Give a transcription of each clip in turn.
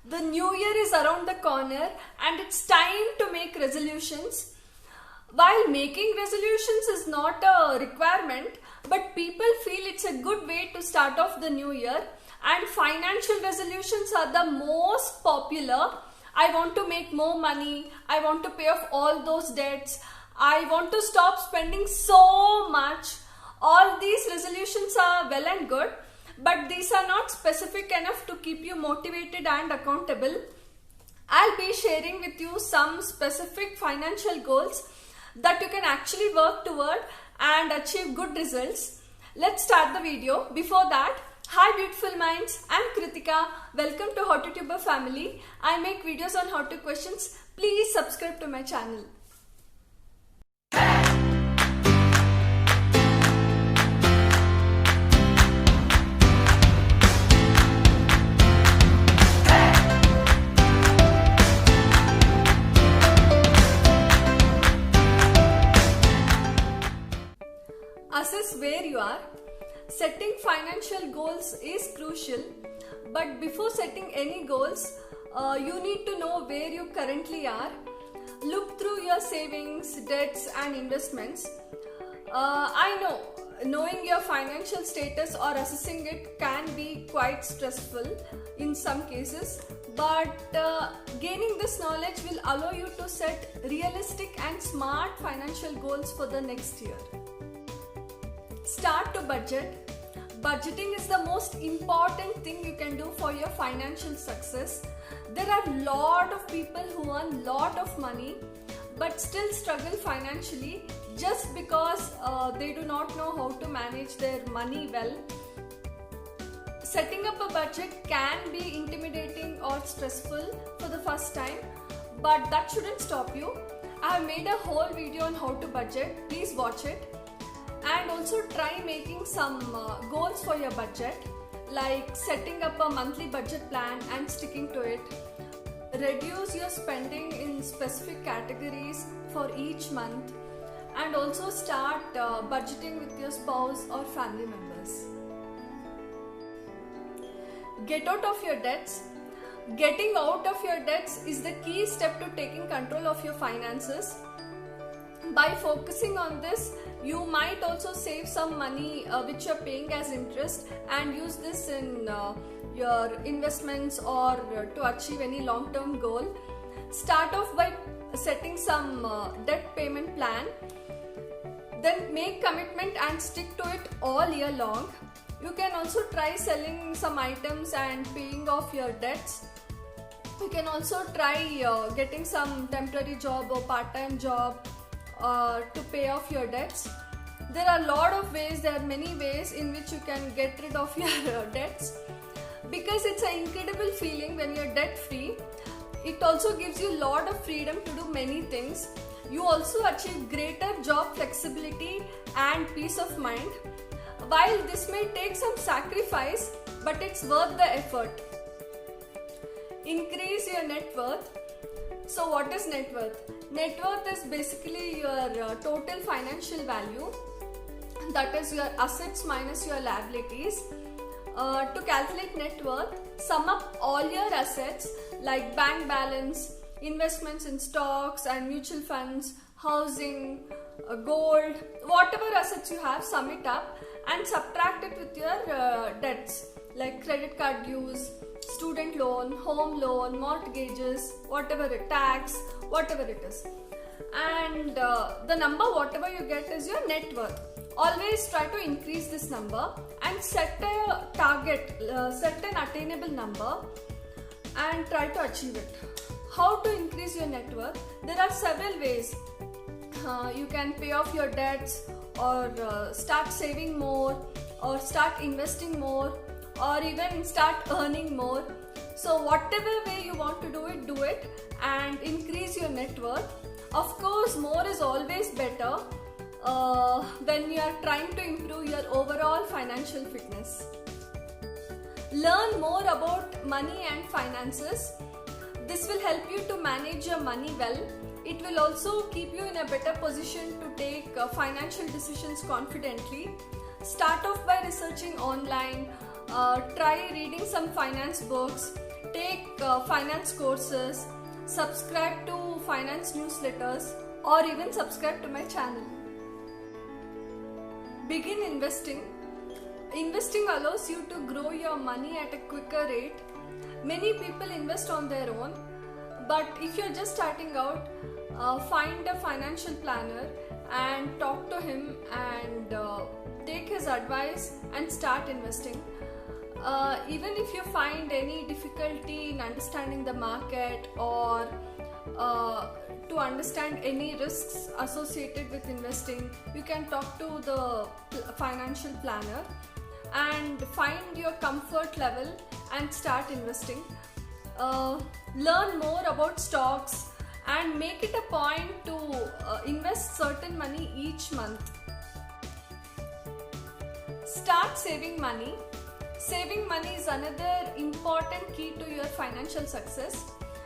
The new year is around the corner and it's time to make resolutions. While making resolutions is not a requirement, but people feel it's a good way to start off the new year, and financial resolutions are the most popular. I want to make more money, I want to pay off all those debts, I want to stop spending so much. All these resolutions are well and good, but these are not specific enough to keep you motivated and accountable. I'll be sharing with you some specific financial goals that you can actually work toward and achieve good results. Let's start the video. Before that, hi beautiful minds, I'm Kritika. Welcome to HowToTuber family. I make videos on how to questions. Please subscribe to my channel. Assess where you are. Setting financial goals is crucial, but before setting any goals, you need to know where you currently are. Look through your savings, debts and investments. I know knowing your financial status or assessing it can be quite stressful in some cases, but gaining this knowledge will allow you to set realistic and smart financial goals for the next year. Start to budget. Budgeting is the most important thing you can do for your financial success. There are a lot of people who earn lot of money but still struggle financially just because they do not know how to manage their money well. Setting up a budget can be intimidating or stressful for the first time, but that shouldn't stop you. I have made a whole video on how to budget. Please watch it. And also try making some goals for your budget, like setting up a monthly budget plan and sticking to it. Reduce your spending in specific categories for each month, and also start budgeting with your spouse or family members. Get out of your debts. Getting out of your debts is the key step to taking control of your finances. By focusing on this, you might also save some money which you're paying as interest and use this in your investments or to achieve any long-term goal. Start off by setting some debt payment plan. Then make commitment and stick to it all year long. You can also try selling some items and paying off your debts. You can also try getting some temporary job or part-time job to pay off your debts. There are a lot of ways, there are many ways in which you can get rid of your debts, because it's an incredible feeling when you're debt free. It also gives you a lot of freedom to do many things. You also achieve greater job flexibility and peace of mind. While this may take some sacrifice, but it's worth the effort. Increase your net worth. So what is net worth? Net worth is basically your total financial value, that is your assets minus your liabilities. To calculate net worth, sum up all your assets like bank balance, investments in stocks and mutual funds, housing, gold, whatever assets you have, sum it up and subtract it with your debts like credit card dues, student loan, home loan, mortgages, whatever it, tax, whatever it is. And the number whatever you get is your net worth. Always try to increase this number and set a target, set an attainable number and try to achieve it. How to increase your net worth? There are several ways. You can pay off your debts, or start saving more, or start investing more, or even start earning more. So whatever way you want to do it and increase your net worth. Of course, more is always better when you are trying to improve your overall financial fitness. Learn more about money and finances. This will help you to manage your money well. It will also keep you in a better position to take financial decisions confidently. Start off by researching online, try reading some finance books, take finance courses, subscribe to finance newsletters, or even subscribe to my channel. Begin investing. Investing allows you to grow your money at a quicker rate. Many people invest on their own, but if you're just starting out, find a financial planner and talk to him and take his advice and start investing. Even if you find any difficulty in understanding the market or to understand any risks associated with investing, you can talk to the financial planner and find your comfort level and start investing. Learn more about stocks and make it a point to invest certain money each month. Start saving money. Saving money is another important key to your financial success.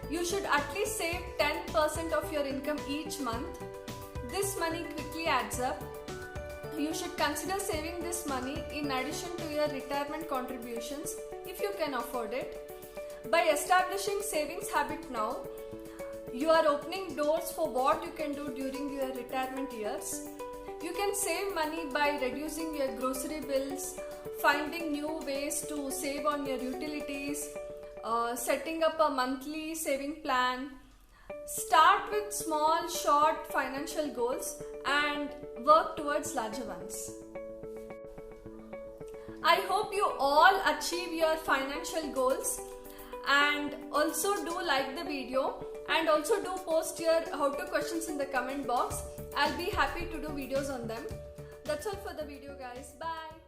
You should at least save 10% of your income each month. This money quickly adds up. You should consider saving this money in addition to your retirement contributions if you can afford it. By establishing savings habit now, you are opening doors for what you can do during your retirement years. You can save money by reducing your grocery bills, finding new ways to save on your utilities, setting up a monthly saving plan. Start with small, short financial goals and work towards larger ones. I hope you all achieve your financial goals, and also do like the video and also do post your how-to questions in the comment box. I'll be happy to do videos on them. That's all for the video, guys. Bye.